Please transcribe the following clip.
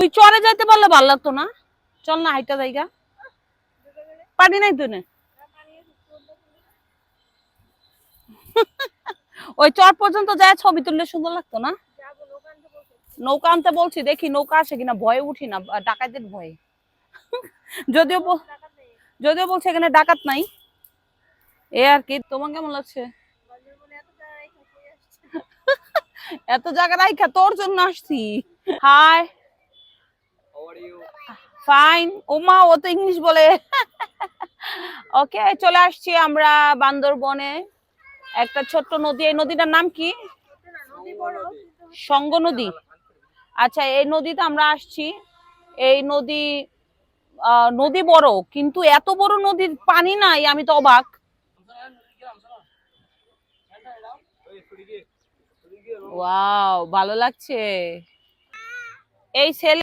তুই চরে যাইতে পারলে ভালো লাগতো না? চল না, হাইটা জায়গা পানি নাই তুই না। ওই চর পর্যন্ত যায় ছবি তুললে সুন্দর লাগতো না? নৌকা আনতে বলছি, দেখি নৌকা আসে কিনা, ভয়ে উঠি না, ডাকাতের ভয়ে। যদিও যদিও বলছে এখানে ডাকাত নাই। এ আর কি। তোমার কেমন লাগছে? এত জায়গা রাইখা তোর জন্য আসছি। হাই। ফাইন। ওমা, ও তো ইংলিশ বলে। ওকে, চলে আসছি আমরা বান্দরবনে। একটা ছোট্ট নদী, এই নদীটার নাম কি? সঙ্গ নদী। আচ্ছা, এই নদীতে আমরা আসছি। এই নদী নদী বড়, কিন্তু এত বড় নদীর পানি নাই, আমি তো অবাক। ওয়াও, ভালো লাগছে। এই ছেলে